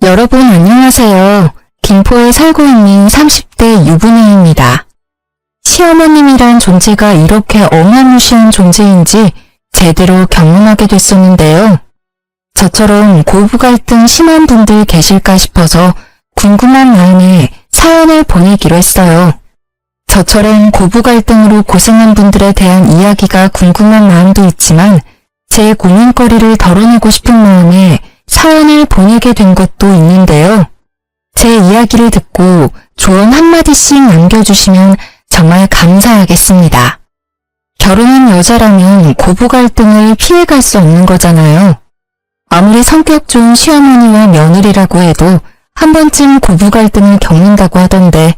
여러분 안녕하세요. 김포에 살고 있는 30대 유부녀입니다. 시어머님이란 존재가 이렇게 어마무시한 존재인지 제대로 경험하게 됐었는데요. 저처럼 고부 갈등 심한 분들 계실까 싶어서 궁금한 마음에 사연을 보내기로 했어요. 저처럼 고부 갈등으로 고생한 분들에 대한 이야기가 궁금한 마음도 있지만 제 고민거리를 덜어내고 싶은 마음에 사연을 보내게 된 것도 있는데요. 제 이야기를 듣고 조언 한마디씩 남겨주시면 정말 감사하겠습니다. 결혼한 여자라면 고부 갈등을 피해갈 수 없는 거잖아요. 아무리 성격 좋은 시어머니와 며느리라고 해도 한 번쯤 고부 갈등을 겪는다고 하던데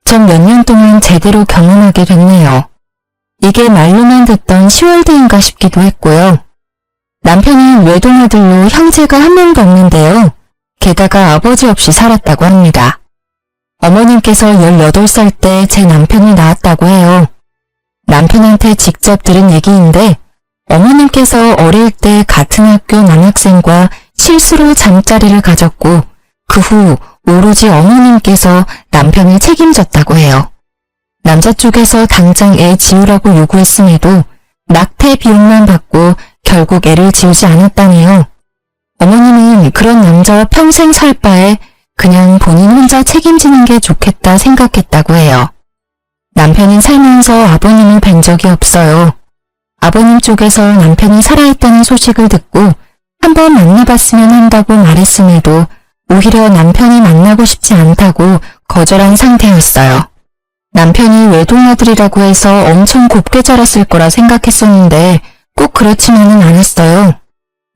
전 몇 년 동안 제대로 경험하게 됐네요. 이게 말로만 듣던 시월드인가 싶기도 했고요. 남편은 외동아들로 형제가 한 명도 없는데요. 게다가 아버지 없이 살았다고 합니다. 어머님께서 18살 때 제 남편을 낳았다고 해요. 남편한테 직접 들은 얘기인데 어머님께서 어릴 때 같은 학교 남학생과 실수로 잠자리를 가졌고 그 후 오로지 어머님께서 남편을 책임졌다고 해요. 남자 쪽에서 당장 애 지우라고 요구했음에도 낙태 비용만 받고 결국 애를 지우지 않았다네요. 어머님은 그런 남자와 평생 살 바에 그냥 본인 혼자 책임지는 게 좋겠다 생각했다고 해요. 남편은 살면서 아버님을 뵌 적이 없어요. 아버님 쪽에서 남편이 살아있다는 소식을 듣고 한번 만나봤으면 한다고 말했음에도 오히려 남편이 만나고 싶지 않다고 거절한 상태였어요. 남편이 외동아들이라고 해서 엄청 곱게 자랐을 거라 생각했었는데 꼭 그렇지만은 않았어요.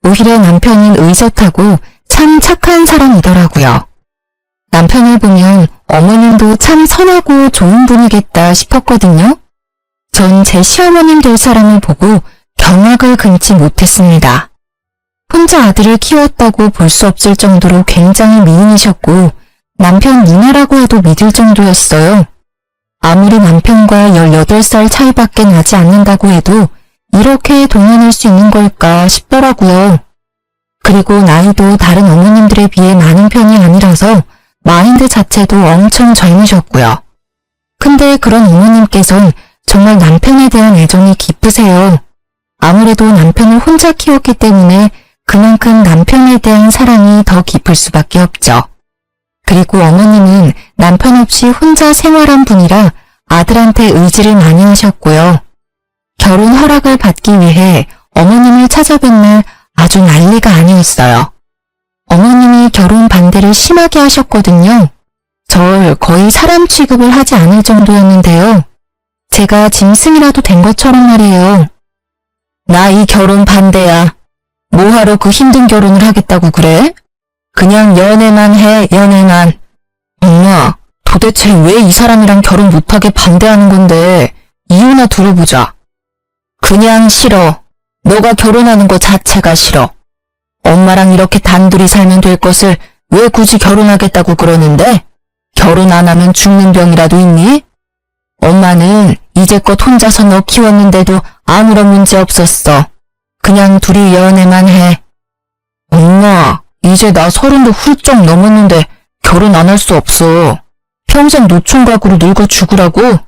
오히려 남편은 의젓하고 참 착한 사람이더라고요. 남편을 보면 어머님도 참 선하고 좋은 분이겠다 싶었거든요. 전 제 시어머님 될 사람을 보고 경악을 금치 못했습니다. 혼자 아들을 키웠다고 볼 수 없을 정도로 굉장히 미인이셨고 남편 누나라고 해도 믿을 정도였어요. 아무리 남편과 18살 차이밖에 나지 않는다고 해도 이렇게 동안일 수 있는 걸까 싶더라고요. 그리고 나이도 다른 어머님들에 비해 많은 편이 아니라서 마인드 자체도 엄청 젊으셨고요. 근데 그런 어머님께서는 정말 남편에 대한 애정이 깊으세요. 아무래도 남편을 혼자 키웠기 때문에 그만큼 남편에 대한 사랑이 더 깊을 수밖에 없죠. 그리고 어머님은 남편 없이 혼자 생활한 분이라 아들한테 의지를 많이 하셨고요. 결혼 허락을 받기 위해 어머님을 찾아뵌 날 아주 난리가 아니었어요. 어머님이 결혼 반대를 심하게 하셨거든요. 절 거의 사람 취급을 하지 않을 정도였는데요. 제가 짐승이라도 된 것처럼 말이에요. 나 이 결혼 반대야. 뭐하러 그 힘든 결혼을 하겠다고 그래? 그냥 연애만 해, 연애만. 엄마, 도대체 왜 이 사람이랑 결혼 못하게 반대하는 건데 이유나 들어보자. 그냥 싫어. 너가 결혼하는 거 자체가 싫어. 엄마랑 이렇게 단둘이 살면 될 것을 왜 굳이 결혼하겠다고 그러는데? 결혼 안 하면 죽는 병이라도 있니? 엄마는 이제껏 혼자서 너 키웠는데도 아무런 문제 없었어. 그냥 둘이 연애만 해. 엄마, 이제 나 30도 훌쩍 넘었는데 결혼 안 할 수 없어. 평생 노총각으로 늙어 죽으라고?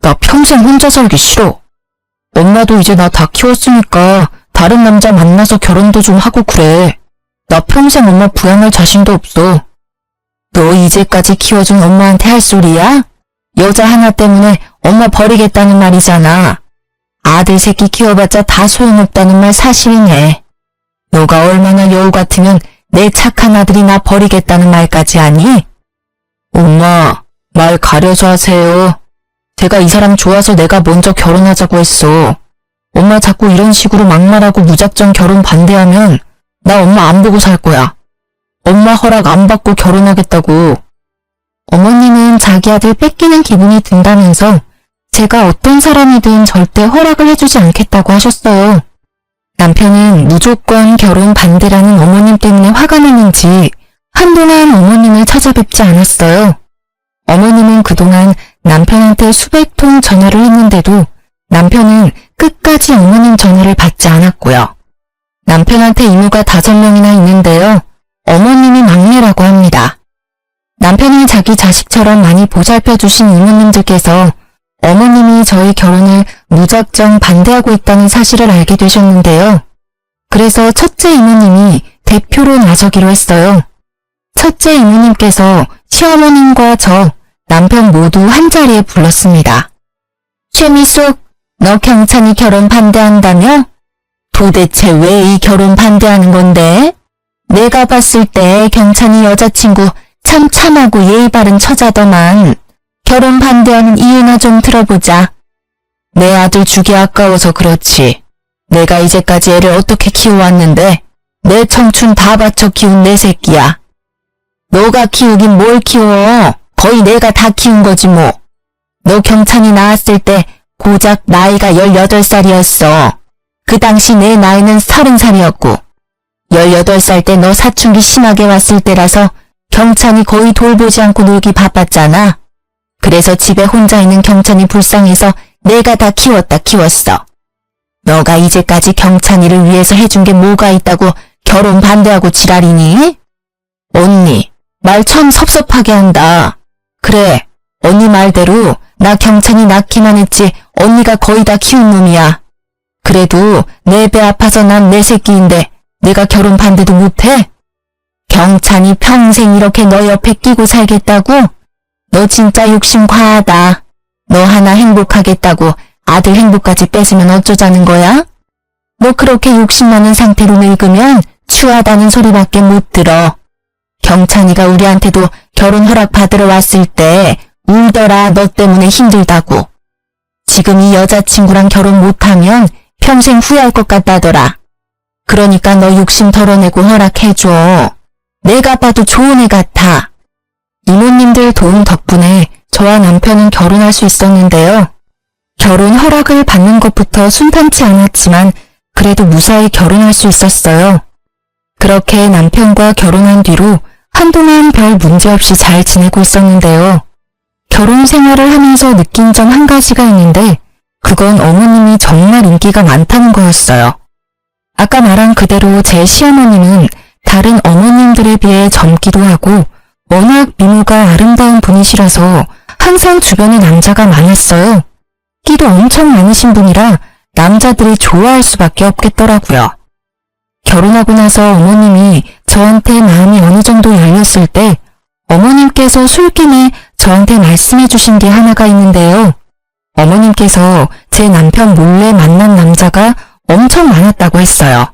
나 평생 혼자 살기 싫어. 엄마도 이제 나 다 키웠으니까 다른 남자 만나서 결혼도 좀 하고 그래. 나 평생 엄마 부양할 자신도 없어. 너 이제까지 키워준 엄마한테 할 소리야? 여자 하나 때문에 엄마 버리겠다는 말이잖아. 아들 새끼 키워봤자 다 소용없다는 말 사실이네. 너가 얼마나 여우 같으면 내 착한 아들이 나 버리겠다는 말까지 하니? 엄마, 말 가려서 하세요. 제가 이 사람 좋아서 내가 먼저 결혼하자고 했어. 엄마 자꾸 이런 식으로 막말하고 무작정 결혼 반대하면 나 엄마 안 보고 살 거야. 엄마 허락 안 받고 결혼하겠다고. 어머님은 자기 아들 뺏기는 기분이 든다면서 제가 어떤 사람이든 절대 허락을 해주지 않겠다고 하셨어요. 남편은 무조건 결혼 반대라는 어머님 때문에 화가 나는지 한동안 어머님을 찾아뵙지 않았어요. 어머님은 그동안 남편한테 수백 통 전화를 했는데도 남편은 끝까지 어머님 전화를 받지 않았고요. 남편한테 이모가 5명이나 있는데요. 어머님이 막내라고 합니다. 남편이 자기 자식처럼 많이 보살펴주신 이모님들께서 어머님이 저희 결혼을 무작정 반대하고 있다는 사실을 알게 되셨는데요. 그래서 첫째 이모님이 대표로 나서기로 했어요. 첫째 이모님께서 시어머님과 저, 남편 모두 한자리에 불렀습니다. 최미숙, 너 경찬이 결혼 반대한다며? 도대체 왜 이 결혼 반대하는 건데? 내가 봤을 때 경찬이 여자친구 참 참하고 예의 바른 처자더만. 결혼 반대하는 이유나 좀 들어보자. 내 아들 주기 아까워서 그렇지. 내가 이제까지 애를 어떻게 키워왔는데 내 청춘 다 바쳐 키운 내 새끼야. 너가 키우긴 뭘 키워. 거의 내가 다 키운 거지 뭐. 너 경찬이 낳았을 때 고작 나이가 18살이었어. 그 당시 내 나이는 30살이었고 18살 때 너 사춘기 심하게 왔을 때라서 경찬이 거의 돌보지 않고 놀기 바빴잖아. 그래서 집에 혼자 있는 경찬이 불쌍해서 내가 다 키웠어. 너가 이제까지 경찬이를 위해서 해준 게 뭐가 있다고 결혼 반대하고 지랄이니? 언니, 말 참 섭섭하게 한다. 그래, 언니 말대로 나 경찬이 낳기만 했지 언니가 거의 다 키운 놈이야. 그래도 내 배 아파서 난 내 새끼인데 내가 결혼 반대도 못해? 경찬이 평생 이렇게 너 옆에 끼고 살겠다고? 너 진짜 욕심 과하다. 너 하나 행복하겠다고 아들 행복까지 뺏으면 어쩌자는 거야? 너 그렇게 욕심 많은 상태로 늙으면 추하다는 소리밖에 못 들어. 경찬이가 우리한테도 결혼 허락 받으러 왔을 때 울더라. 너 때문에 힘들다고. 지금 이 여자친구랑 결혼 못하면 평생 후회할 것 같다더라. 그러니까 너 욕심 덜어내고 허락해줘. 내가 봐도 좋은 애 같아. 이모님들 도움 덕분에 저와 남편은 결혼할 수 있었는데요. 결혼 허락을 받는 것부터 순탄치 않았지만 그래도 무사히 결혼할 수 있었어요. 그렇게 남편과 결혼한 뒤로 한동안 별 문제 없이 잘 지내고 있었는데요. 결혼 생활을 하면서 느낀 점 한 가지가 있는데 그건 어머님이 정말 인기가 많다는 거였어요. 아까 말한 그대로 제 시어머님은 다른 어머님들에 비해 젊기도 하고 워낙 미모가 아름다운 분이시라서 항상 주변에 남자가 많았어요. 끼도 엄청 많으신 분이라 남자들이 좋아할 수밖에 없겠더라고요. 결혼하고 나서 어머님이 저한테 마음이 어느 정도 열렸을 때 어머님께서 술김에 저한테 말씀해 주신 게 하나가 있는데요. 어머님께서 제 남편 몰래 만난 남자가 엄청 많았다고 했어요.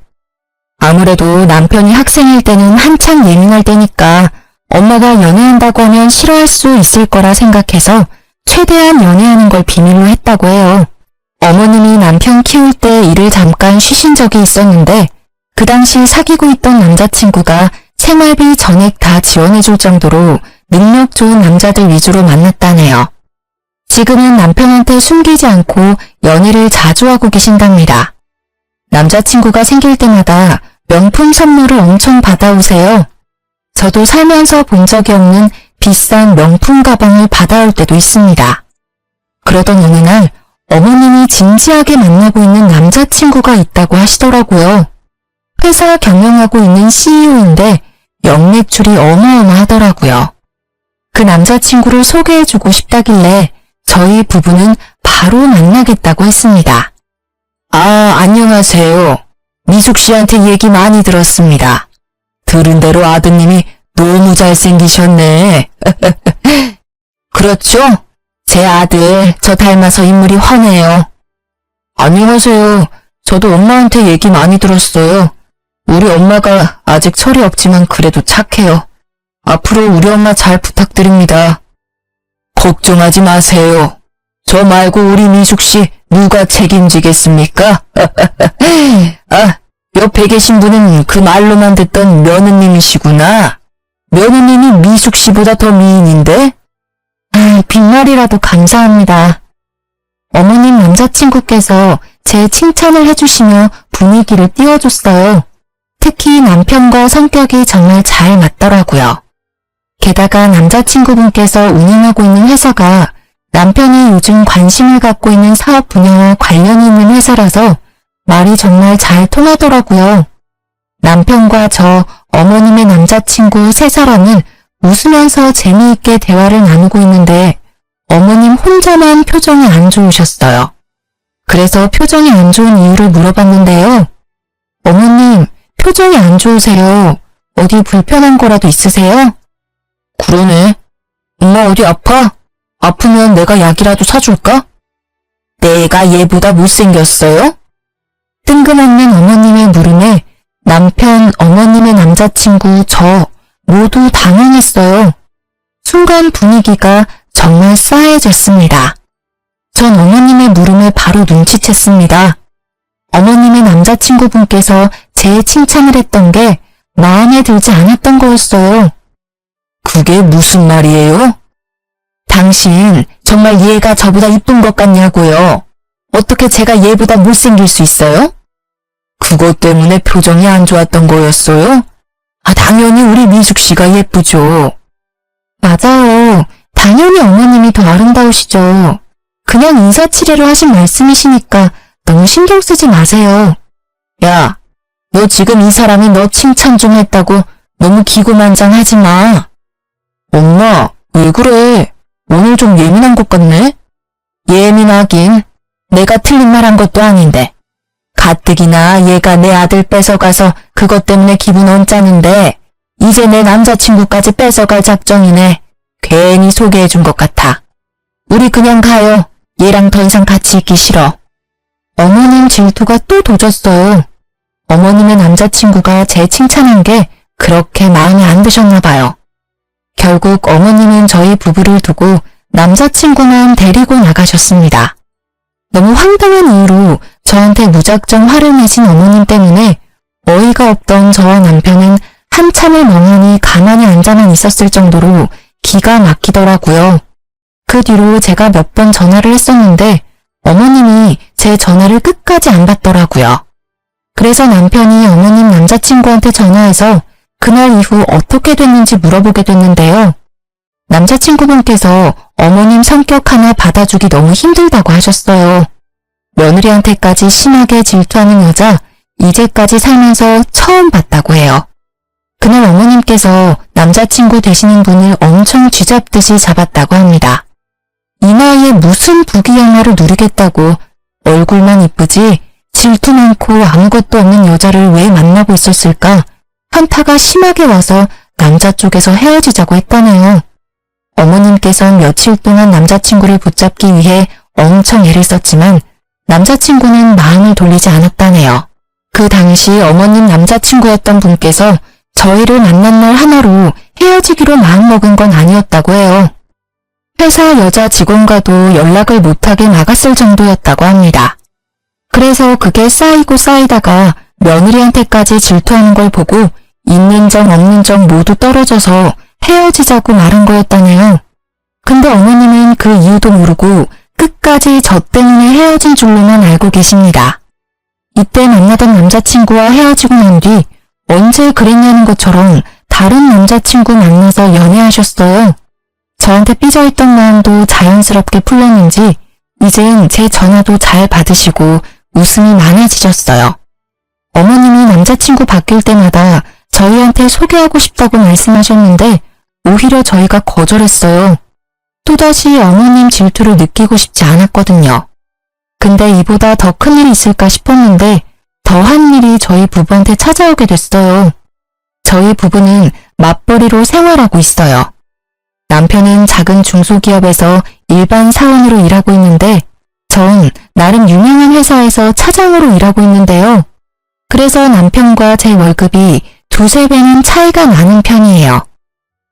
아무래도 남편이 학생일 때는 한창 예민할 때니까 엄마가 연애한다고 하면 싫어할 수 있을 거라 생각해서 최대한 연애하는 걸 비밀로 했다고 해요. 어머님이 남편 키울 때 일을 잠깐 쉬신 적이 있었는데 그 당시 사귀고 있던 남자친구가 생활비 전액 다 지원해줄 정도로 능력 좋은 남자들 위주로 만났다네요. 지금은 남편한테 숨기지 않고 연애를 자주 하고 계신답니다. 남자친구가 생길 때마다 명품 선물을 엄청 받아오세요. 저도 살면서 본 적이 없는 비싼 명품 가방을 받아올 때도 있습니다. 그러던 어느 날 어머님이 진지하게 만나고 있는 남자친구가 있다고 하시더라고요. 회사 경영하고 있는 CEO인데 연매출이 어마어마하더라고요. 그 남자친구를 소개해주고 싶다길래 저희 부부는 바로 만나겠다고 했습니다. 아, 안녕하세요. 미숙 씨한테 얘기 많이 들었습니다. 들은 대로 아드님이 너무 잘생기셨네. 그렇죠? 제 아들 저 닮아서 인물이 훤해요. 안녕하세요. 저도 엄마한테 얘기 많이 들었어요. 우리 엄마가 아직 철이 없지만 그래도 착해요. 앞으로 우리 엄마 잘 부탁드립니다. 걱정하지 마세요. 저 말고 우리 미숙 씨 누가 책임지겠습니까? 아, 옆에 계신 분은 그 말로만 듣던 며느님이시구나. 며느님이 미숙 씨보다 더 미인인데? 아, 빈말이라도 감사합니다. 어머님 남자친구께서 제 칭찬을 해주시며 분위기를 띄워줬어요. 특히 남편과 성격이 정말 잘 맞더라고요. 게다가 남자친구분께서 운영하고 있는 회사가 남편이 요즘 관심을 갖고 있는 사업 분야와 관련이 있는 회사라서 말이 정말 잘 통하더라고요. 남편과 저 어머님의 남자친구 세 사람은 웃으면서 재미있게 대화를 나누고 있는데 어머님 혼자만 표정이 안 좋으셨어요. 그래서 표정이 안 좋은 이유를 물어봤는데요. 어머님, 표정이 안 좋으세요? 어디 불편한 거라도 있으세요? 그러네. 엄마 어디 아파? 아프면 내가 약이라도 사줄까? 내가 얘보다 못생겼어요? 뜬금없는 어머님의 물음에 남편, 어머님의 남자친구, 저 모두 당황했어요. 순간 분위기가 정말 싸해졌습니다. 전 어머님의 물음을 바로 눈치챘습니다. 어머님의 남자친구분께서 제 칭찬을 했던 게 마음에 들지 않았던 거였어요. 그게 무슨 말이에요? 당신 정말 얘가 저보다 이쁜 것 같냐고요. 어떻게 제가 얘보다 못생길 수 있어요? 그것 때문에 표정이 안 좋았던 거였어요? 당연히 우리 미숙 씨가 예쁘죠. 맞아요. 당연히 어머님이 더 아름다우시죠. 그냥 인사치레로 하신 말씀이시니까 너무 신경 쓰지 마세요. 야, 너 지금 이 사람이 너 칭찬 좀 했다고 너무 기고만장하지 마. 엄마, 왜 그래? 오늘 좀 예민한 것 같네? 예민하긴. 내가 틀린 말 한 것도 아닌데. 가뜩이나 얘가 내 아들 뺏어가서 그것 때문에 기분 언짢은데 이제 내 남자친구까지 뺏어갈 작정이네. 괜히 소개해준 것 같아. 우리 그냥 가요. 얘랑 더 이상 같이 있기 싫어. 어머님 질투가 또 도졌어요. 어머님의 남자친구가 제 칭찬한 게 그렇게 마음에 안 드셨나 봐요. 결국 어머님은 저희 부부를 두고 남자친구만 데리고 나가셨습니다. 너무 황당한 이유로 저한테 무작정 화를 내신 어머님 때문에 어이가 없던 저와 남편은 한참을 멍하니 가만히 앉아만 있었을 정도로 기가 막히더라고요. 그 뒤로 제가 몇 번 전화를 했었는데 어머님이 제 전화를 끝까지 안 받더라고요. 그래서 남편이 어머님 남자친구한테 전화해서 그날 이후 어떻게 됐는지 물어보게 됐는데요. 남자친구분께서 어머님 성격 하나 받아주기 너무 힘들다고 하셨어요. 며느리한테까지 심하게 질투하는 여자 이제까지 살면서 처음 봤다고 해요. 그날 어머님께서 남자친구 되시는 분을 엄청 쥐잡듯이 잡았다고 합니다. 이 나이에 무슨 부귀영화를 누리겠다고 얼굴만 이쁘지 질투 많고 아무것도 없는 여자를 왜 만나고 있었을까 현타가 심하게 와서 남자 쪽에서 헤어지자고 했다네요. 어머님께선 며칠 동안 남자친구를 붙잡기 위해 엄청 애를 썼지만 남자친구는 마음을 돌리지 않았다네요. 그 당시 어머님 남자친구였던 분께서 저희를 만난 날 하나로 헤어지기로 마음먹은 건 아니었다고 해요. 회사 여자 직원과도 연락을 못하게 막았을 정도였다고 합니다. 그래서 그게 쌓이고 쌓이다가 며느리한테까지 질투하는 걸 보고 있는 정 없는 정 모두 떨어져서 헤어지자고 말한 거였다네요. 근데 어머님은 그 이유도 모르고 끝까지 저 때문에 헤어진 줄로만 알고 계십니다. 이때 만나던 남자친구와 헤어지고 난 뒤 언제 그랬냐는 것처럼 다른 남자친구 만나서 연애하셨어요. 저한테 삐져있던 마음도 자연스럽게 풀렸는지 이젠 제 전화도 잘 받으시고 웃음이 많아지셨어요. 어머님이 남자친구 바뀔 때마다 저희한테 소개하고 싶다고 말씀하셨는데 오히려 저희가 거절했어요. 또다시 어머님 질투를 느끼고 싶지 않았거든요. 근데 이보다 더 큰 일이 있을까 싶었는데 더한 일이 저희 부부한테 찾아오게 됐어요. 저희 부부는 맞벌이로 생활하고 있어요. 남편은 작은 중소기업에서 일반 사원으로 일하고 있는데 전 나름 유명한 회사에서 차장으로 일하고 있는데요. 그래서 남편과 제 월급이 두세 배는 차이가 나는 편이에요.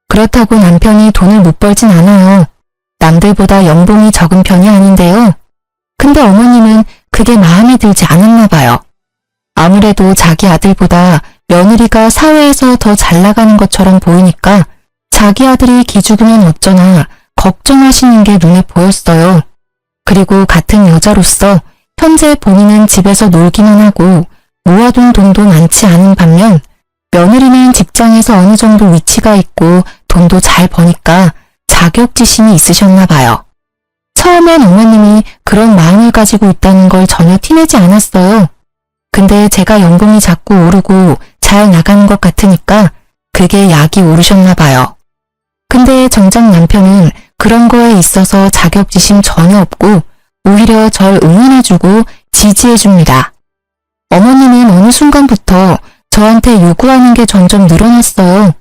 그렇다고 남편이 돈을 못 벌진 않아요. 남들보다 연봉이 적은 편이 아닌데요. 근데 어머님은 그게 마음에 들지 않았나 봐요. 아무래도 자기 아들보다 며느리가 사회에서 더 잘 나가는 것처럼 보이니까 자기 아들이 기죽으면 어쩌나 걱정하시는 게 눈에 보였어요. 그리고 같은 여자로서 현재 본인은 집에서 놀기만 하고 모아둔 돈도 많지 않은 반면 며느리는 직장에서 어느 정도 위치가 있고 돈도 잘 버니까 자격지심이 있으셨나 봐요. 처음엔 어머님이 그런 마음을 가지고 있다는 걸 전혀 티내지 않았어요. 근데 제가 연봉이 자꾸 오르고 잘 나가는 것 같으니까 그게 약이 오르셨나 봐요. 근데 정작 남편은 그런 거에 있어서 자격지심 전혀 없고 오히려 절 응원해주고 지지해줍니다. 어머니는 어느 순간부터 저한테 요구하는 게 점점 늘어났어요.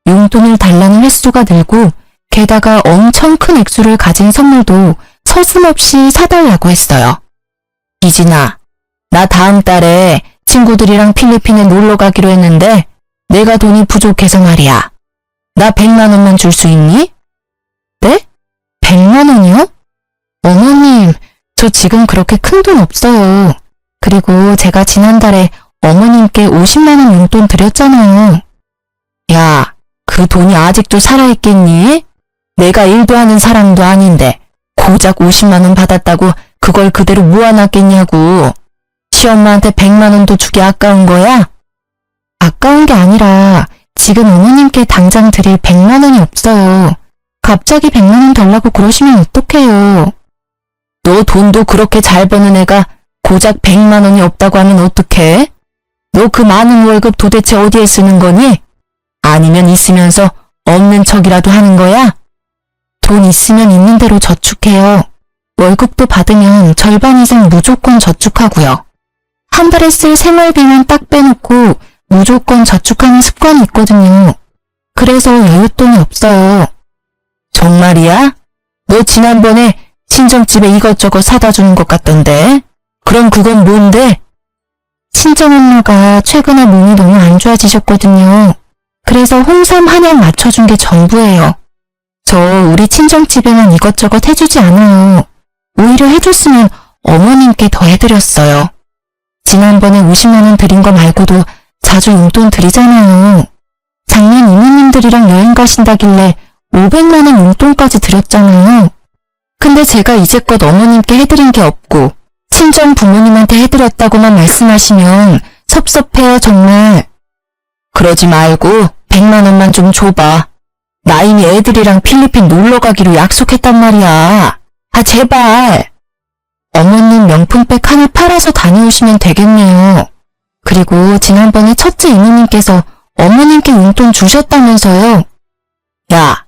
용돈을 달라는 횟수가 늘고 게다가 엄청 큰 액수를 가진 선물도 서슴없이 사달라고 했어요. 이진아, 나 다음 달에 친구들이랑 필리핀에 놀러 가기로 했는데 내가 돈이 부족해서 말이야. 나 100만 원만 줄 수 있니? 네? 100만 원이요? 어머님, 저 지금 그렇게 큰 돈 없어요. 그리고 제가 지난달에 어머님께 50만 원 용돈 드렸잖아요. 야, 그 돈이 아직도 살아있겠니? 내가 일도 하는 사람도 아닌데 고작 50만 원 받았다고 그걸 그대로 모아놨겠냐고. 시엄마한테 100만 원도 주기 아까운 거야? 아까운 게 아니라 지금 어머님께 당장 드릴 100만 원이 없어요. 갑자기 100만 원 달라고 그러시면 어떡해요. 너 돈도 그렇게 잘 버는 애가 고작 100만 원이 없다고 하면 어떡해? 너 그 많은 월급 도대체 어디에 쓰는 거니? 아니면 있으면서 없는 척이라도 하는 거야? 돈 있으면 있는 대로 저축해요. 월급도 받으면 절반 이상 무조건 저축하고요. 한 달에 쓸 생활비만 딱 빼놓고 무조건 저축하는 습관이 있거든요. 그래서 여윳돈이 없어요. 정말이야? 너 지난번에 친정집에 이것저것 사다 주는 것 같던데? 그럼 그건 뭔데? 친정엄마가 최근에 몸이 너무 안 좋아지셨거든요. 그래서 홍삼 한약 맞춰준 게 전부예요. 저 우리 친정집에만 이것저것 해주지 않아요. 오히려 해줬으면 어머님께 더 해드렸어요. 지난번에 50만 원 드린 거 말고도 자주 용돈 드리잖아요. 작년 이모님들이랑 여행 가신다길래 500만 원 용돈까지 드렸잖아요. 근데 제가 이제껏 어머님께 해드린 게 없고 친정 부모님한테 해드렸다고만 말씀하시면 섭섭해요 정말. 그러지 말고 100만 원만 좀 줘봐. 나 이미 애들이랑 필리핀 놀러 가기로 약속했단 말이야. 아 제발. 어머님 명품백 하나 팔아서 다녀오시면 되겠네요. 그리고 지난번에 첫째 이모님께서 어머님께 용돈 주셨다면서요. 야,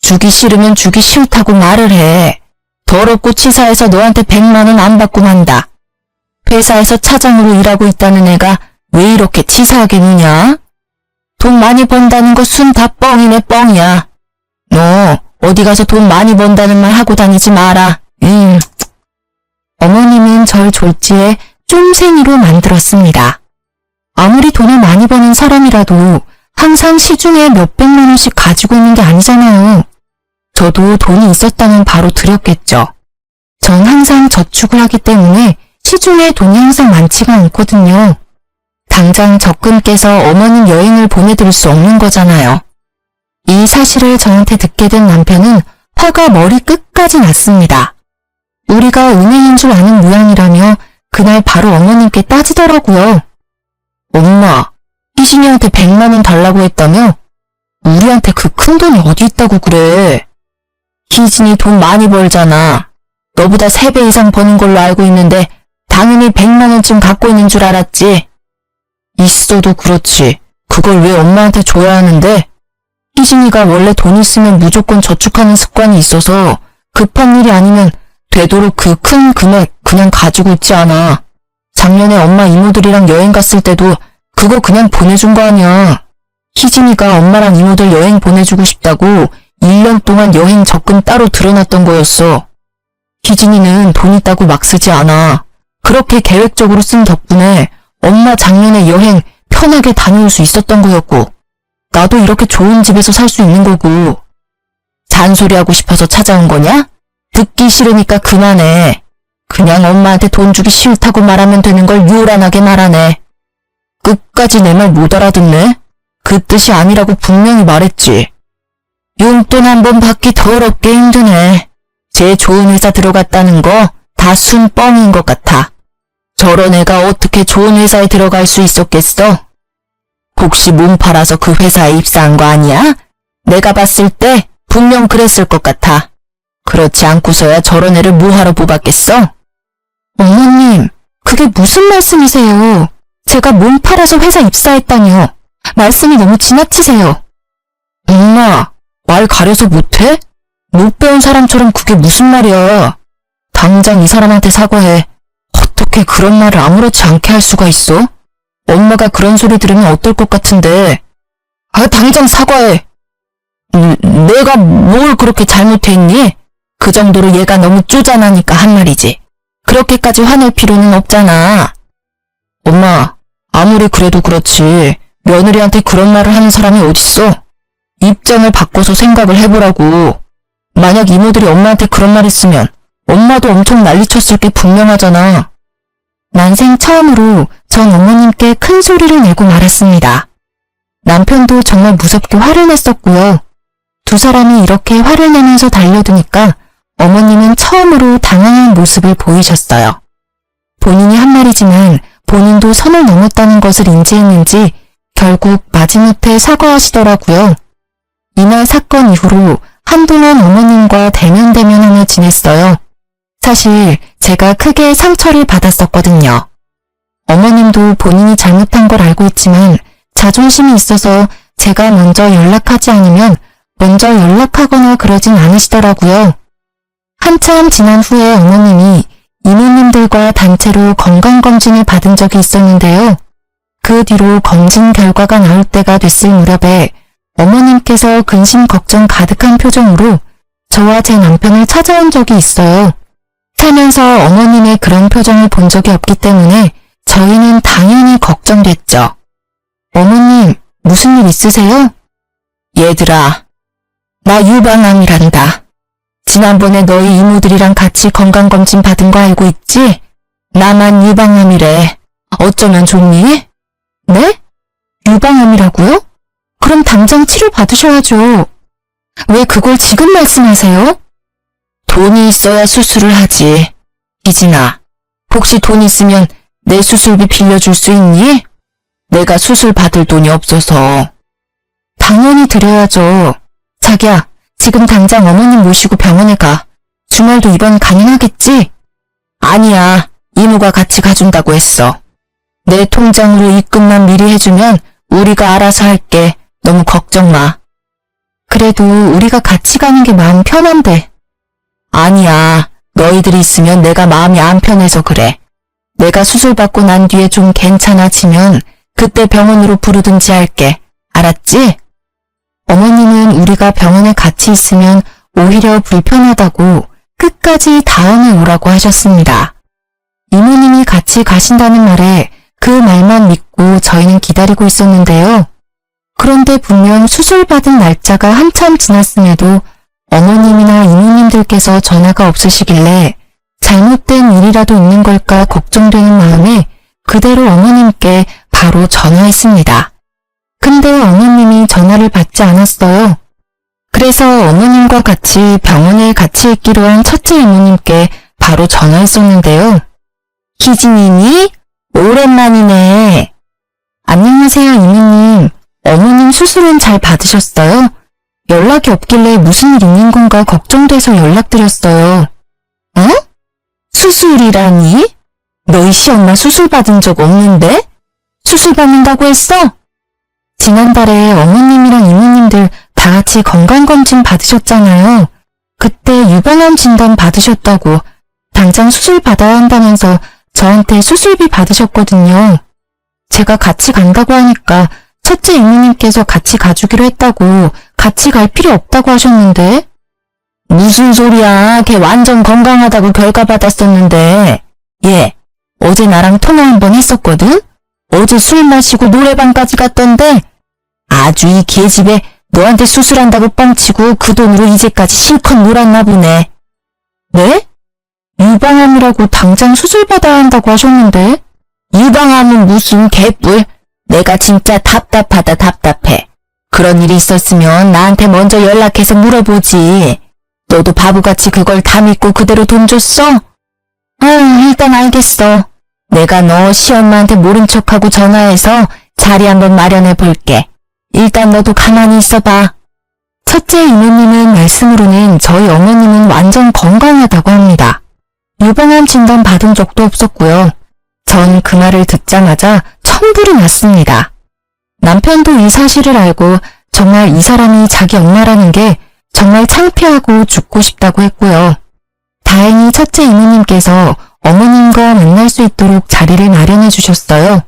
주기 싫으면 주기 싫다고 말을 해. 더럽고 치사해서 너한테 100만 원 안 받고 만다. 회사에서 차장으로 일하고 있다는 애가 왜 이렇게 치사하게 누냐? 돈 많이 번다는 거 순 다 뻥이네 뻥이야. 너 어디 가서 돈 많이 번다는 말 하고 다니지 마라. 어머님은 절 졸지에 쫌생이로 만들었습니다. 아무리 돈을 많이 버는 사람이라도 항상 시중에 몇백만 원씩 가지고 있는 게 아니잖아요. 저도 돈이 있었다면 바로 드렸겠죠. 전 항상 저축을 하기 때문에 시중에 돈이 항상 많지가 않거든요. 당장 적금 깨서 어머님 여행을 보내드릴 수 없는 거잖아요. 이 사실을 저한테 듣게 된 남편은 화가 머리 끝까지 났습니다. 우리가 은행인 줄 아는 모양이라며 그날 바로 어머님께 따지더라고요. 엄마, 희진이한테 100만 원 달라고 했다며? 우리한테 그 큰 돈이 어디 있다고 그래. 희진이 돈 많이 벌잖아. 너보다 3배 이상 버는 걸로 알고 있는데 당연히 100만 원쯤 갖고 있는 줄 알았지. 있어도 그렇지. 그걸 왜 엄마한테 줘야 하는데? 희진이가 원래 돈 있으면 무조건 저축하는 습관이 있어서 급한 일이 아니면 되도록 그 큰 금액 그냥 가지고 있지 않아. 작년에 엄마 이모들이랑 여행 갔을 때도 그거 그냥 보내준 거 아니야. 희진이가 엄마랑 이모들 여행 보내주고 싶다고 1년 동안 여행 적금 따로 들어놨던 거였어. 희진이는 돈 있다고 막 쓰지 않아. 그렇게 계획적으로 쓴 덕분에 엄마 작년에 여행 편하게 다녀올 수 있었던 거였고 나도 이렇게 좋은 집에서 살 수 있는 거고. 잔소리하고 싶어서 찾아온 거냐? 듣기 싫으니까 그만해. 그냥 엄마한테 돈 주기 싫다고 말하면 되는 걸 요란하게 말하네. 끝까지 내 말 못 알아듣네? 그 뜻이 아니라고 분명히 말했지. 용돈 한 번 받기 더럽게 힘드네. 제 좋은 회사 들어갔다는 거 다 순뻥인 것 같아. 저런 애가 어떻게 좋은 회사에 들어갈 수 있었겠어? 혹시 몸 팔아서 그 회사에 입사한 거 아니야? 내가 봤을 때 분명 그랬을 것 같아. 그렇지 않고서야 저런 애를 뭐하러 뽑았겠어? 어머님, 그게 무슨 말씀이세요? 제가 몸 팔아서 회사 입사했다니요. 말씀이 너무 지나치세요. 엄마, 말 가려서 못해? 못 배운 사람처럼 그게 무슨 말이야. 당장 이 사람한테 사과해. 어떻게 그런 말을 아무렇지 않게 할 수가 있어? 엄마가 그런 소리 들으면 어떨 것 같은데. 당장 사과해. 내가 뭘 그렇게 잘못했니? 그 정도로 얘가 너무 쪼잔하니까 한 말이지. 그렇게까지 화낼 필요는 없잖아. 엄마, 아무리 그래도 그렇지 며느리한테 그런 말을 하는 사람이 어딨어? 입장을 바꿔서 생각을 해보라고. 만약 이모들이 엄마한테 그런 말 했으면 엄마도 엄청 난리쳤을 게 분명하잖아. 난생 처음으로 전 어머님께 큰 소리를 내고 말았습니다. 남편도 정말 무섭게 화를 냈었고요. 두 사람이 이렇게 화를 내면서 달려드니까 어머님은 처음으로 당황한 모습을 보이셨어요. 본인이 한 말이지만 본인도 선을 넘었다는 것을 인지했는지 결국 마지못해 사과하시더라고요. 이날 사건 이후로 한동안 어머님과 대면대면하며 지냈어요. 사실 제가 크게 상처를 받았었거든요. 어머님도 본인이 잘못한 걸 알고 있지만 자존심이 있어서 제가 먼저 연락하지 않으면 먼저 연락하거나 그러진 않으시더라고요. 한참 지난 후에 어머님이 이모님들과 단체로 건강검진을 받은 적이 있었는데요. 그 뒤로 검진 결과가 나올 때가 됐을 무렵에 어머님께서 근심 걱정 가득한 표정으로 저와 제 남편을 찾아온 적이 있어요. 살면서 어머님의 그런 표정을 본 적이 없기 때문에 저희는 당연히 걱정됐죠. 어머님, 무슨 일 있으세요? 얘들아, 나 유방암이란다. 지난번에 너희 이모들이랑 같이 건강검진 받은 거 알고 있지? 나만 유방암이래. 어쩌면 좋니? 네? 유방암이라고요? 그럼 당장 치료 받으셔야죠. 왜 그걸 지금 말씀하세요? 돈이 있어야 수술을 하지. 희진아, 혹시 돈 있으면 내 수술비 빌려줄 수 있니? 내가 수술 받을 돈이 없어서. 당연히 드려야죠. 자기야, 지금 당장 어머님 모시고 병원에 가. 주말도 입원 가능하겠지? 아니야, 이모가 같이 가준다고 했어. 내 통장으로 입금만 미리 해주면 우리가 알아서 할게. 너무 걱정 마. 그래도 우리가 같이 가는 게 마음 편한데. 아니야, 너희들이 있으면 내가 마음이 안 편해서 그래. 내가 수술 받고 난 뒤에 좀 괜찮아지면 그때 병원으로 부르든지 할게. 알았지? 어머님은 우리가 병원에 같이 있으면 오히려 불편하다고 끝까지 다음에 오라고 하셨습니다. 이모님이 같이 가신다는 말에 그 말만 믿고 저희는 기다리고 있었는데요. 그런데 분명 수술받은 날짜가 한참 지났음에도 어머님이나 이모님들께서 전화가 없으시길래 잘못된 일이라도 있는 걸까 걱정되는 마음에 그대로 어머님께 바로 전화했습니다. 근데 어머님이 전화를 받지 않았어요. 그래서 어머님과 같이 병원에 같이 있기로 한 첫째 이모님께 바로 전화했었는데요. 희진이니? 오랜만이네. 안녕하세요, 이모님. 어머님 수술은 잘 받으셨어요? 연락이 없길래 무슨 일 있는 건가 걱정돼서 연락드렸어요. 어? 수술이라니? 너희 시엄마 수술 받은 적 없는데? 수술 받는다고 했어? 지난달에 어머님이랑 이모님들 다 같이 건강검진 받으셨잖아요. 그때 유방암 진단 받으셨다고 당장 수술 받아야 한다면서 저한테 수술비 받으셨거든요. 제가 같이 간다고 하니까 첫째 이모님께서 같이 가주기로 했다고 같이 갈 필요 없다고 하셨는데. 무슨 소리야. 걔 완전 건강하다고 결과 받았었는데. 얘 어제 나랑 통화 한번 했었거든? 어제 술 마시고 노래방까지 갔던데 아주 이 계집애 너한테 수술한다고 뻥치고 그 돈으로 이제까지 실컷 놀았나 보네. 네? 유방암이라고 당장 수술 받아야 한다고 하셨는데. 유방암은 무슨 개뿔. 내가 진짜 답답하다 답답해. 그런 일이 있었으면 나한테 먼저 연락해서 물어보지. 너도 바보같이 그걸 다 믿고 그대로 돈 줬어? 일단 알겠어. 내가 너 시엄마한테 모른 척하고 전화해서 자리 한번 마련해 볼게. 일단 너도 가만히 있어봐. 첫째 이모님은 말씀으로는 저희 어머님은 완전 건강하다고 합니다. 유방암 진단 받은 적도 없었고요. 전 그 말을 듣자마자 천불이 났습니다. 남편도 이 사실을 알고 정말 이 사람이 자기 엄마라는 게 정말 창피하고 죽고 싶다고 했고요. 다행히 첫째 이모님께서 어머님과 만날 수 있도록 자리를 마련해 주셨어요.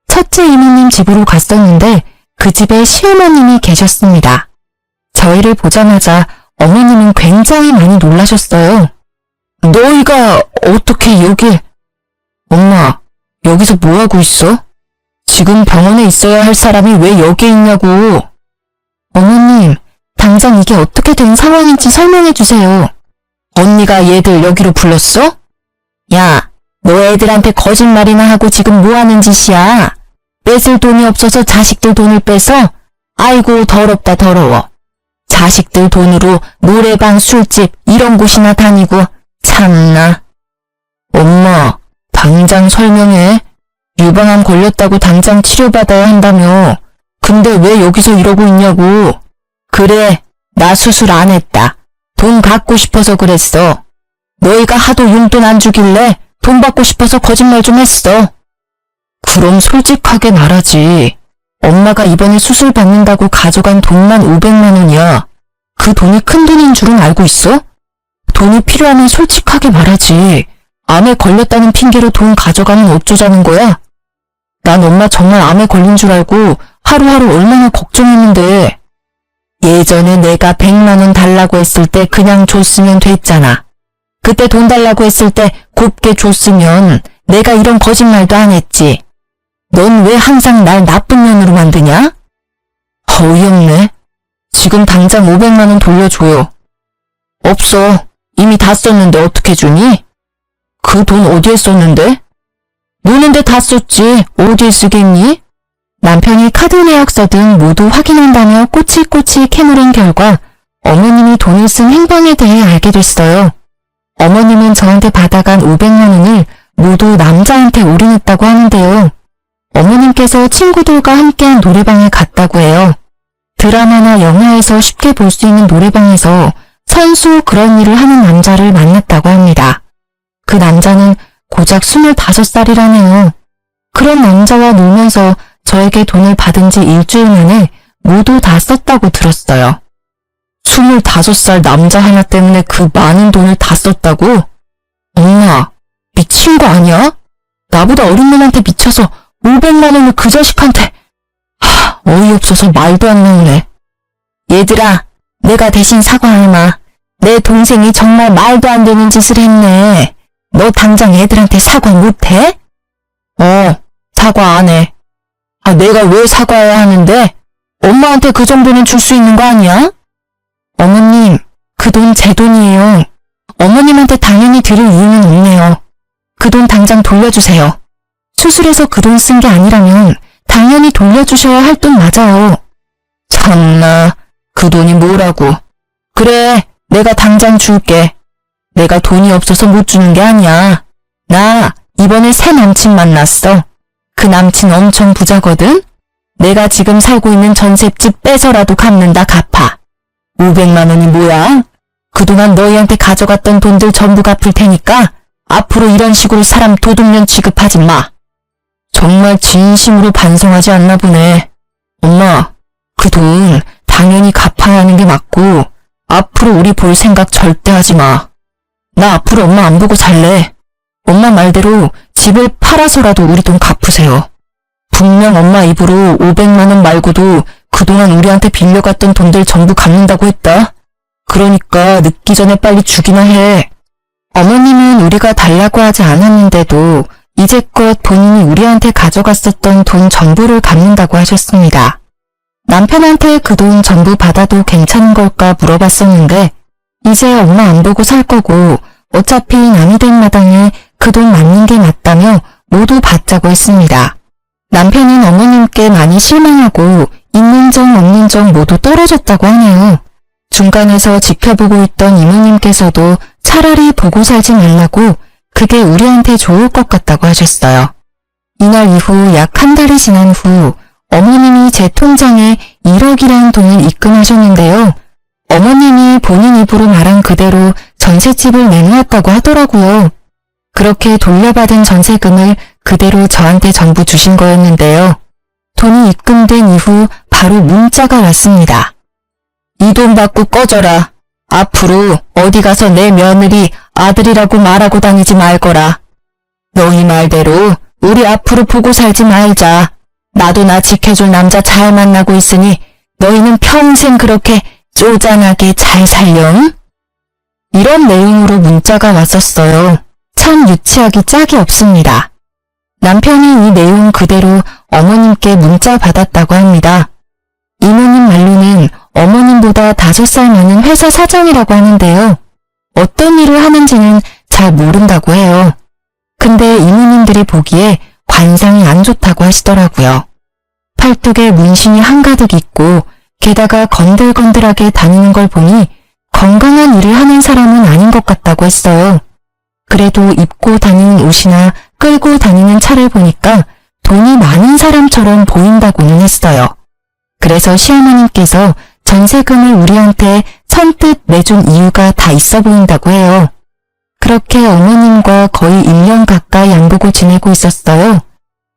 첫째 이모님 집으로 갔었는데 그 집에 시어머님이 계셨습니다. 저희를 보자마자 어머님은 굉장히 많이 놀라셨어요. 너희가 어떻게 여기... 엄마, 여기서 뭐하고 있어? 지금 병원에 있어야 할 사람이 왜 여기에 있냐고. 어머님, 당장 이게 어떻게 된 상황인지 설명해 주세요. 언니가 얘들 여기로 불렀어? 야, 너 애들한테 거짓말이나 하고 지금 뭐 하는 짓이야? 뺏을 돈이 없어서 자식들 돈을 빼서? 아이고 더럽다 더러워. 자식들 돈으로 노래방, 술집 이런 곳이나 다니고 참나. 엄마, 당장 설명해. 유방암 걸렸다고 당장 치료받아야 한다며. 근데 왜 여기서 이러고 있냐고. 그래, 나 수술 안 했다. 돈 갖고 싶어서 그랬어. 너희가 하도 용돈 안 주길래 돈 받고 싶어서 거짓말 좀 했어. 그럼 솔직하게 말하지. 엄마가 이번에 수술 받는다고 가져간 돈만 500만 원이야. 그 돈이 큰 돈인 줄은 알고 있어? 돈이 필요하면 솔직하게 말하지. 암에 걸렸다는 핑계로 돈 가져가면 어쩌자는 거야? 난 엄마 정말 암에 걸린 줄 알고 하루하루 얼마나 걱정했는데. 예전에 내가 100만 원 달라고 했을 때 그냥 줬으면 됐잖아. 그때 돈 달라고 했을 때 곱게 줬으면 내가 이런 거짓말도 안 했지. 넌 왜 항상 날 나쁜 년으로 만드냐? 어이없네. 지금 당장 500만 원 돌려줘요. 없어. 이미 다 썼는데 어떻게 주니? 그 돈 어디에 썼는데? 노는데 다 썼지. 어디에 쓰겠니? 남편이 카드 내역서 등 모두 확인한다며 꼬치꼬치 캐물은 결과 어머님이 돈을 쓴 행방에 대해 알게 됐어요. 어머님은 저한테 받아간 500만 원을 모두 남자한테 올인했다고 하는데요. 어머님께서 친구들과 함께한 노래방에 갔다고 해요. 드라마나 영화에서 쉽게 볼 수 있는 노래방에서 선수 그런 일을 하는 남자를 만났다고 합니다. 그 남자는 고작 25살이라네요. 그런 남자와 놀면서 저에게 돈을 받은 지 일주일 만에 모두 다 썼다고 들었어요. 25살 남자 하나 때문에 그 많은 돈을 다 썼다고? 엄마, 미친 거 아니야? 나보다 어린 놈한테 미쳐서 500만 원을 그 자식한테... 어이없어서 말도 안 나오네. 얘들아, 내가 대신 사과하마. 내 동생이 정말 말도 안 되는 짓을 했네. 너 당장 애들한테 사과 못해? 사과 안 해. 내가 왜 사과해야 하는데? 엄마한테 그 정도는 줄 수 있는 거 아니야? 어머님, 그 돈 제 돈이에요. 어머님한테 당연히 드릴 이유는 없네요. 그 돈 당장 돌려주세요. 수술해서 그 돈 쓴 게 아니라면 당연히 돌려주셔야 할 돈 맞아요. 참나, 그 돈이 뭐라고. 그래, 내가 당장 줄게. 내가 돈이 없어서 못 주는 게 아니야. 나 이번에 새 남친 만났어. 그 남친 엄청 부자거든? 내가 지금 살고 있는 전셋집 빼서라도 갚는다 갚아. 500만 원이 뭐야? 그동안 너희한테 가져갔던 돈들 전부 갚을 테니까 앞으로 이런 식으로 사람 도둑년 취급하지 마. 정말 진심으로 반성하지 않나 보네. 엄마, 그 돈 당연히 갚아야 하는 게 맞고 앞으로 우리 볼 생각 절대 하지 마. 나 앞으로 엄마 안 보고 살래. 엄마 말대로 집을 팔아서라도 우리 돈 갚으세요. 분명 엄마 입으로 500만 원 말고도 그동안 우리한테 빌려갔던 돈들 전부 갚는다고 했다. 그러니까 늦기 전에 빨리 주기나 해. 어머님은 우리가 달라고 하지 않았는데도 이제껏 본인이 우리한테 가져갔었던 돈 전부를 갚는다고 하셨습니다. 남편한테 그 돈 전부 받아도 괜찮은 걸까 물어봤었는데 이제 엄마 안 보고 살 거고 어차피 남이 된 마당에 그 돈 맞는 게 맞다며 모두 받자고 했습니다. 남편은 어머님께 많이 실망하고 있는 정 없는 정 모두 떨어졌다고 하네요. 중간에서 지켜보고 있던 이모님께서도 차라리 보고 살지 말라고 그게 우리한테 좋을 것 같다고 하셨어요. 이날 이후 약 한 달이 지난 후 어머님이 제 통장에 1억이라는 돈을 입금하셨는데요. 어머님이 본인 입으로 말한 그대로 전셋집을 내놓았다고 하더라고요. 그렇게 돌려받은 전세금을 그 그대로 저한테 전부 주신 거였는데요. 돈이 입금된 이후 바로 문자가 왔습니다. 이 돈 받고 꺼져라. 앞으로 어디 가서 내 며느리 아들이라고 말하고 다니지 말거라. 너희 말대로 우리 앞으로 보고 살지 말자. 나도 나 지켜줄 남자 잘 만나고 있으니 너희는 평생 그렇게 쪼잔하게 잘 살렴? 이런 내용으로 문자가 왔었어요. 참 유치하기 짝이 없습니다. 남편이 이 내용 그대로 어머님께 문자 받았다고 합니다. 이모님 말로는 어머님보다 5살 많은 회사 사장이라고 하는데요. 어떤 일을 하는지는 잘 모른다고 해요. 근데 이모님들이 보기에 관상이 안 좋다고 하시더라고요. 팔뚝에 문신이 한가득 있고 게다가 건들건들하게 다니는 걸 보니 건강한 일을 하는 사람은 아닌 것 같다고 했어요. 그래도 입고 다니는 옷이나 끌고 다니는 차를 보니까 돈이 많은 사람처럼 보인다고는 했어요. 그래서 시어머님께서 전세금을 우리한테 선뜻 내준 이유가 다 있어 보인다고 해요. 그렇게 어머님과 거의 1년 가까이 양보고 지내고 있었어요.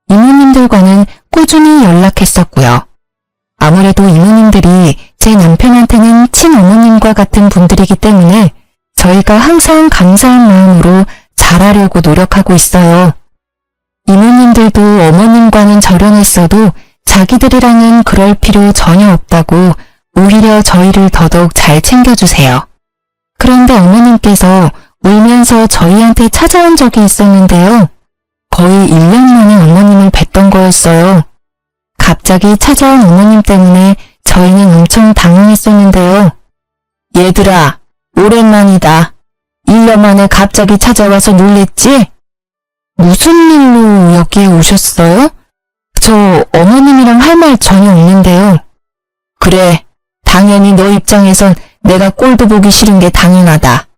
이모님들과는 꾸준히 연락했었고요. 아무래도 이모님들이 제 남편한테는 친어머님과 같은 분들이기 때문에 저희가 항상 감사한 마음으로 잘하려고 노력하고 있어요. 이모님들도 어머님과는 절연했어도 자기들이랑은 그럴 필요 전혀 없다고 오히려 저희를 더더욱 잘 챙겨주세요. 그런데 어머님께서 울면서 저희한테 찾아온 적이 있었는데요. 거의 1년 만에 어머님을 뵀던 거였어요. 갑자기 찾아온 어머님 때문에 저희는 엄청 당황했었는데요. 얘들아, 오랜만이다. 1년 만에 갑자기 찾아와서 놀랬지? 무슨 일로 여기에 오셨어요? 저 어머님이랑 할 말 전혀 없는데요. 그래, 당연히 너 입장에선 내가 꼴도 보기 싫은 게 당연하다.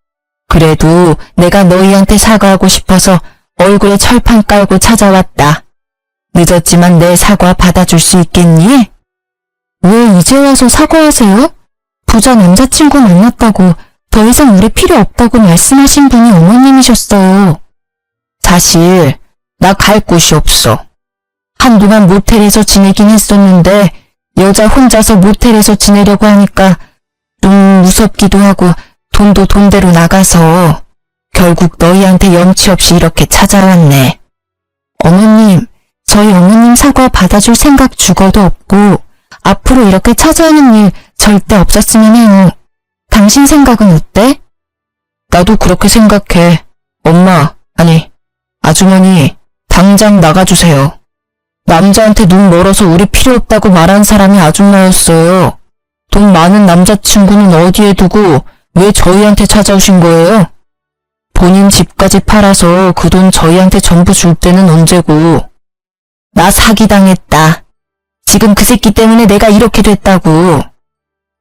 그래도 내가 너희한테 사과하고 싶어서 얼굴에 철판 깔고 찾아왔다. 늦었지만 내 사과 받아줄 수 있겠니? 왜 이제 와서 사과하세요? 부자 남자친구 만났다고 더 이상 우리 필요 없다고 말씀하신 분이 어머님이셨어요. 사실 나 갈 곳이 없어. 한동안 모텔에서 지내긴 했었는데 여자 혼자서 모텔에서 지내려고 하니까 좀 무섭기도 하고 돈도 돈대로 나가서 결국 너희한테 염치 없이 이렇게 찾아왔네. 어머님, 저희 어머님 사과 받아줄 생각 죽어도 없고 앞으로 이렇게 찾아오는 일 절대 없었으면 해요. 당신 생각은 어때? 나도 그렇게 생각해. 엄마, 아니, 아주머니, 당장 나가주세요. 남자한테 눈 멀어서 우리 필요 없다고 말한 사람이 아줌마였어요. 돈 많은 남자친구는 어디에 두고 왜 저희한테 찾아오신 거예요? 본인 집까지 팔아서 그 돈 저희한테 전부 줄 때는 언제고. 나 사기당했다. 지금 그 새끼 때문에 내가 이렇게 됐다고.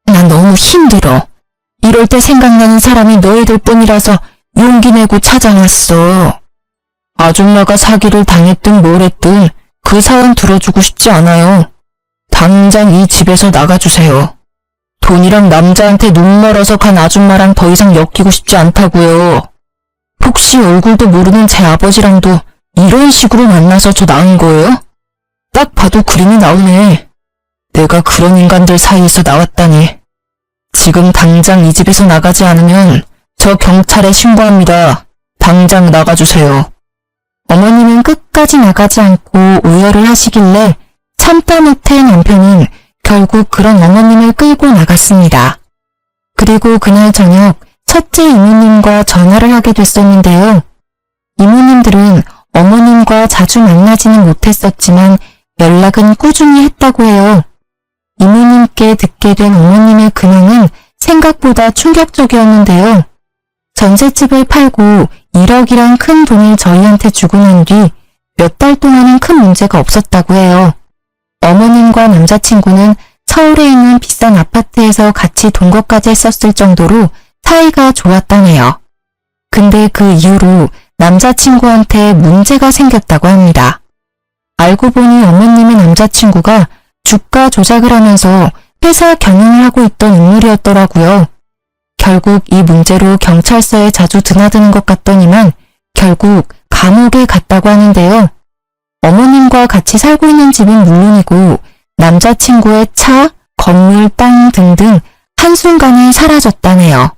난 너무 힘들어. 이럴 때 생각나는 사람이 너희들 뿐이라서 용기 내고 찾아왔어. 아줌마가 사기를 당했든 뭘 했든 그 사연 들어주고 싶지 않아요. 당장 이 집에서 나가주세요. 돈이랑 남자한테 눈 멀어서 간 아줌마랑 더 이상 엮이고 싶지 않다고요. 혹시 얼굴도 모르는 제 아버지랑도 이런 식으로 만나서 저 나은 거예요? 딱 봐도 그림이 나오네. 내가 그런 인간들 사이에서 나왔다니. 지금 당장 이 집에서 나가지 않으면 저 경찰에 신고합니다. 당장 나가주세요. 어머님은 끝까지 나가지 않고 오열을 하시길래 참다 못해 남편은 결국 그런 어머님을 끌고 나갔습니다. 그리고 그날 저녁 첫째 이모님과 전화를 하게 됐었는데요. 이모님들은 어머님과 자주 만나지는 못했었지만 연락은 꾸준히 했다고 해요. 이모님께 듣게 된 어머님의 근황은 생각보다 충격적이었는데요. 전셋집을 팔고 1억이란 큰 돈을 저희한테 주고 난 뒤 몇 달 동안은 큰 문제가 없었다고 해요. 어머님과 남자친구는 서울에 있는 비싼 아파트에서 같이 동거까지 했었을 정도로 사이가 좋았다네요. 근데 그 이후로 남자친구한테 문제가 생겼다고 합니다. 알고 보니 어머님의 남자친구가 주가 조작을 하면서 회사 경영을 하고 있던 인물이었더라고요. 결국 이 문제로 경찰서에 자주 드나드는 것 같더니만 결국 감옥에 갔다고 하는데요. 어머님과 같이 살고 있는 집은 물론이고 남자친구의 차, 건물, 땅 등등 한순간에 사라졌다네요.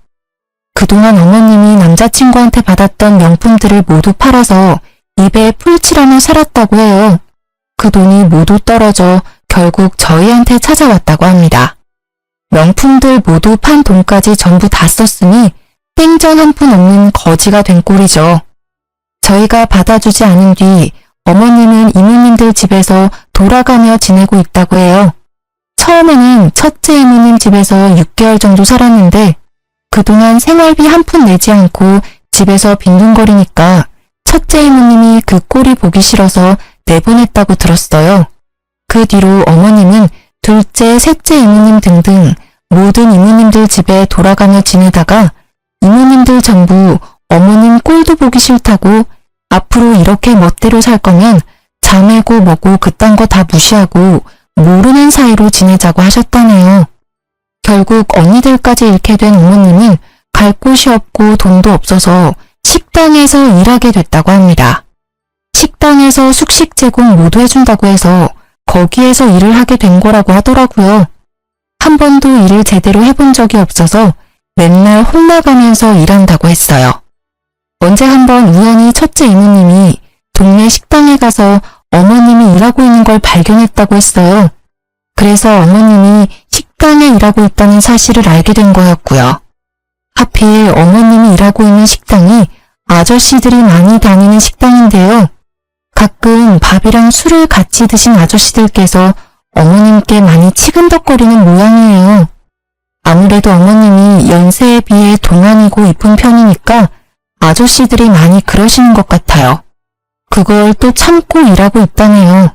그동안 어머님이 남자친구한테 받았던 명품들을 모두 팔아서 입에 풀칠하며 살았다고 해요. 그 돈이 모두 떨어져 결국 저희한테 찾아왔다고 합니다. 명품들 모두 판 돈까지 전부 다 썼으니 땡전 한 푼 없는 거지가 된 꼴이죠. 저희가 받아주지 않은 뒤 어머님은 이모님들 집에서 돌아가며 지내고 있다고 해요. 처음에는 첫째 이모님 집에서 6개월 정도 살았는데 그동안 생활비 한 푼 내지 않고 집에서 빈둥거리니까 첫째 이모님이 그 꼴이 보기 싫어서 내보냈다고 들었어요. 그 뒤로 어머님은 둘째, 셋째 이모님 등등 모든 이모님들 집에 돌아가며 지내다가 이모님들 전부 어머님 꼴도 보기 싫다고 앞으로 이렇게 멋대로 살 거면 자매고 뭐고 그딴 거 다 무시하고 모르는 사이로 지내자고 하셨다네요. 결국 언니들까지 잃게 된 어머님은 갈 곳이 없고 돈도 없어서 식당에서 일하게 됐다고 합니다. 식당에서 숙식 제공 모두 해준다고 해서 거기에서 일을 하게 된 거라고 하더라고요. 한 번도 일을 제대로 해본 적이 없어서 맨날 혼나가면서 일한다고 했어요. 언제 한번 우연히 첫째 이모님이 동네 식당에 가서 어머님이 일하고 있는 걸 발견했다고 했어요. 그래서 어머님이 식당에 일하고 있다는 사실을 알게 된 거였고요. 하필 어머님이 일하고 있는 식당이 아저씨들이 많이 다니는 식당인데요. 가끔 밥이랑 술을 같이 드신 아저씨들께서 어머님께 많이 치근덕거리는 모양이에요. 아무래도 어머님이 연세에 비해 동안이고 이쁜 편이니까 아저씨들이 많이 그러시는 것 같아요. 그걸 또 참고 일하고 있다네요.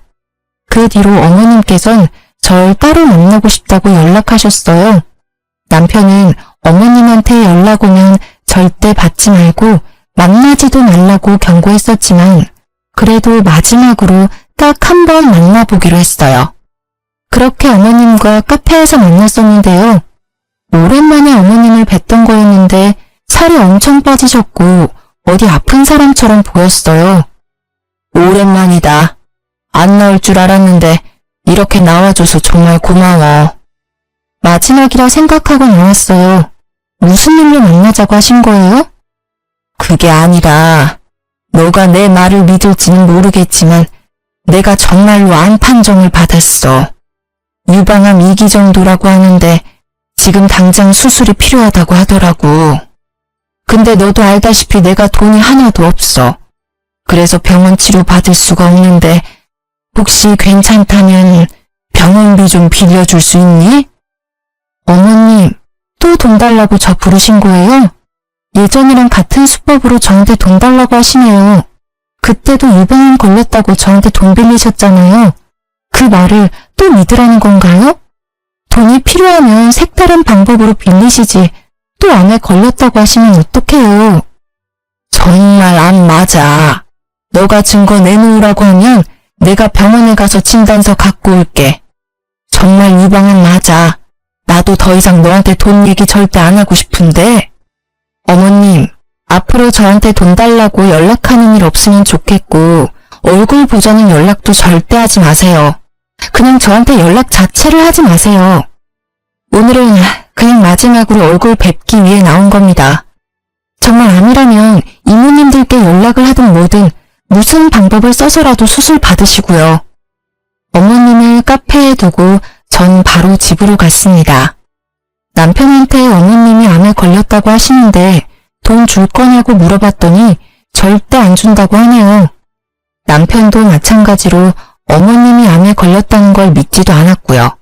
그 뒤로 어머님께선 절 따로 만나고 싶다고 연락하셨어요. 남편은 어머님한테 연락 오면 절대 받지 말고 만나지도 말라고 경고했었지만 그래도 마지막으로 딱 한 번 만나보기로 했어요. 그렇게 어머님과 카페에서 만났었는데요. 오랜만에 어머님을 뵀던 거였는데 살이 엄청 빠지셨고 어디 아픈 사람처럼 보였어요. 오랜만이다. 안 나올 줄 알았는데 이렇게 나와줘서 정말 고마워. 마지막이라 생각하고 나왔어요. 무슨 일로 만나자고 하신 거예요? 그게 아니라 너가 내 말을 믿을지는 모르겠지만 내가 정말로 암 판정을 받았어. 유방암 2기 정도라고 하는데 지금 당장 수술이 필요하다고 하더라고. 근데 너도 알다시피 내가 돈이 하나도 없어. 그래서 병원 치료 받을 수가 없는데 혹시 괜찮다면 병원비 좀 빌려줄 수 있니? 어머님, 또 돈 달라고 저 부르신 거예요? 예전이랑 같은 수법으로 저한테 돈 달라고 하시네요. 그때도 유방암 걸렸다고 저한테 돈 빌리셨잖아요. 그 말을 또 믿으라는 건가요? 돈이 필요하면 색다른 방법으로 빌리시지 또 암에 걸렸다고 하시면 어떡해요? 정말 암 맞아. 너가 증거 내놓으라고 하면 내가 병원에 가서 진단서 갖고 올게. 정말 유방암 맞아. 나도 더 이상 너한테 돈 얘기 절대 안 하고 싶은데. 어머님, 앞으로 저한테 돈 달라고 연락하는 일 없으면 좋겠고 얼굴 보자는 연락도 절대 하지 마세요. 그냥 저한테 연락 자체를 하지 마세요. 오늘은 그냥 마지막으로 얼굴 뵙기 위해 나온 겁니다. 정말 아니라면 이모님들께 연락을 하든 뭐든 무슨 방법을 써서라도 수술 받으시고요. 어머님을 카페에 두고 전 바로 집으로 갔습니다. 남편한테 어머님이 암에 걸렸다고 하시는데 돈 줄 거냐고 물어봤더니 절대 안 준다고 하네요. 남편도 마찬가지로 어머님이 암에 걸렸다는 걸 믿지도 않았고요.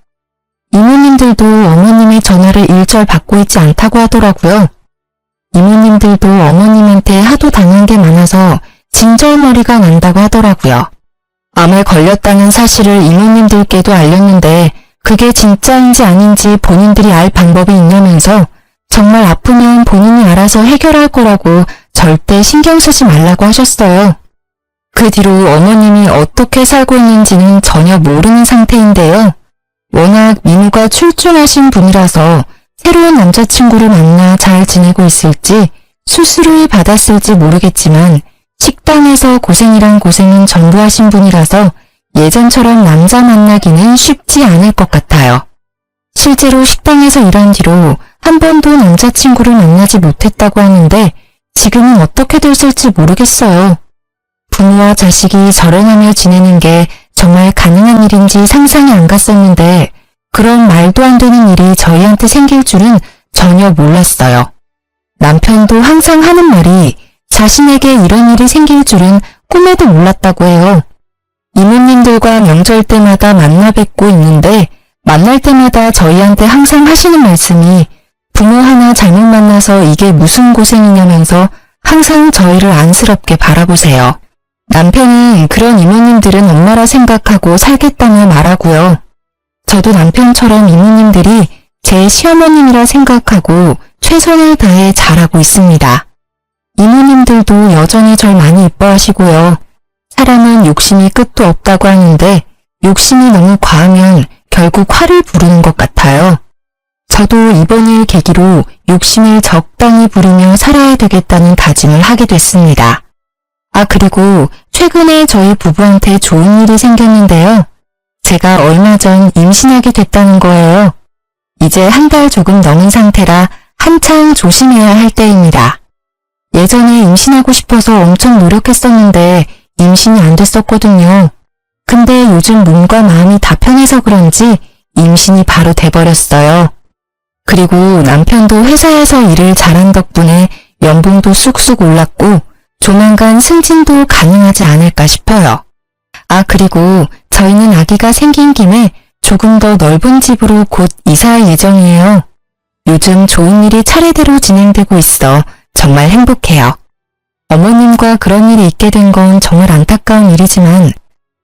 이모님들도 어머님의 전화를 일절 받고 있지 않다고 하더라고요. 이모님들도 어머님한테 하도 당한 게 많아서 진절머리가 난다고 하더라고요. 암에 걸렸다는 사실을 이모님들께도 알렸는데 그게 진짜인지 아닌지 본인들이 알 방법이 있냐면서 정말 아프면 본인이 알아서 해결할 거라고 절대 신경 쓰지 말라고 하셨어요. 그 뒤로 어머님이 어떻게 살고 있는지는 전혀 모르는 상태인데요. 워낙 미모가 출중하신 분이라서 새로운 남자친구를 만나 잘 지내고 있을지 수술을 받았을지 모르겠지만 식당에서 고생이란 고생은 전부 하신 분이라서 예전처럼 남자 만나기는 쉽지 않을 것 같아요. 실제로 식당에서 일한 뒤로 한 번도 남자친구를 만나지 못했다고 하는데 지금은 어떻게 됐을지 모르겠어요. 부모와 자식이 절연하며 지내는 게 정말 가능한 일인지 상상이 안 갔었는데 그런 말도 안 되는 일이 저희한테 생길 줄은 전혀 몰랐어요. 남편도 항상 하는 말이 자신에게 이런 일이 생길 줄은 꿈에도 몰랐다고 해요. 이모님들과 명절 때마다 만나 뵙고 있는데 만날 때마다 저희한테 항상 하시는 말씀이 부모 하나 잘못 만나서 이게 무슨 고생이냐면서 항상 저희를 안쓰럽게 바라보세요. 남편은 그런 이모님들은 엄마라 생각하고 살겠다며 말하고요. 저도 남편처럼 이모님들이 제 시어머님이라 생각하고 최선을 다해 잘하고 있습니다. 이모님들도 여전히 절 많이 이뻐하시고요. 사람은 욕심이 끝도 없다고 하는데 욕심이 너무 과하면 결국 화를 부르는 것 같아요. 저도 이번 일 계기로 욕심을 적당히 부리며 살아야 되겠다는 다짐을 하게 됐습니다. 그리고 최근에 저희 부부한테 좋은 일이 생겼는데요. 제가 얼마 전 임신하게 됐다는 거예요. 이제 한 달 조금 넘은 상태라 한창 조심해야 할 때입니다. 예전에 임신하고 싶어서 엄청 노력했었는데 임신이 안 됐었거든요. 근데 요즘 몸과 마음이 다 편해서 그런지 임신이 바로 돼버렸어요. 그리고 남편도 회사에서 일을 잘한 덕분에 연봉도 쑥쑥 올랐고 조만간 승진도 가능하지 않을까 싶어요. 그리고 저희는 아기가 생긴 김에 조금 더 넓은 집으로 곧 이사할 예정이에요. 요즘 좋은 일이 차례대로 진행되고 있어 정말 행복해요. 어머님과 그런 일이 있게 된 건 정말 안타까운 일이지만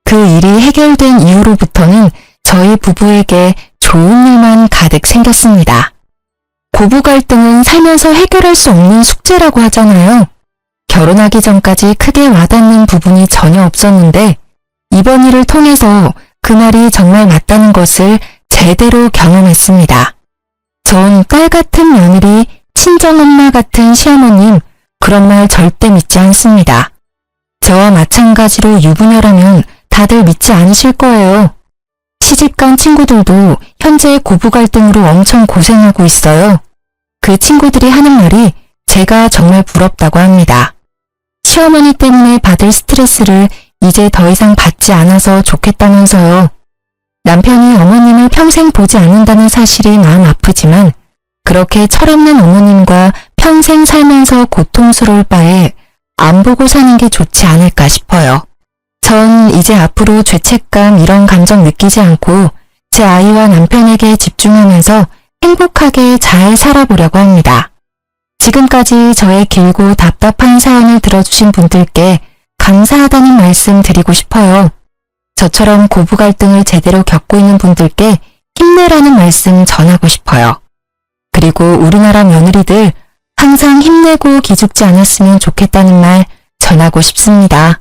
그 일이 해결된 이후로부터는 저희 부부에게 좋은 일만 가득 생겼습니다. 고부 갈등은 살면서 해결할 수 없는 숙제라고 하잖아요. 결혼하기 전까지 크게 와닿는 부분이 전혀 없었는데 이번 일을 통해서 그 말이 정말 맞다는 것을 제대로 경험했습니다. 전 딸 같은 며느리, 친정엄마 같은 시어머님, 그런 말 절대 믿지 않습니다. 저와 마찬가지로 유부녀라면 다들 믿지 않으실 거예요. 시집간 친구들도 현재 고부 갈등으로 엄청 고생하고 있어요. 그 친구들이 하는 말이 제가 정말 부럽다고 합니다. 시어머니 때문에 받을 스트레스를 이제 더 이상 받지 않아서 좋겠다면서요. 남편이 어머님을 평생 보지 않는다는 사실이 마음 아프지만 그렇게 철없는 어머님과 평생 살면서 고통스러울 바에 안 보고 사는 게 좋지 않을까 싶어요. 전 이제 앞으로 죄책감 이런 감정 느끼지 않고 제 아이와 남편에게 집중하면서 행복하게 잘 살아보려고 합니다. 지금까지 저의 길고 답답한 사연을 들어주신 분들께 감사하다는 말씀 드리고 싶어요. 저처럼 고부 갈등을 제대로 겪고 있는 분들께 힘내라는 말씀 전하고 싶어요. 그리고 우리나라 며느리들 항상 힘내고 기죽지 않았으면 좋겠다는 말 전하고 싶습니다.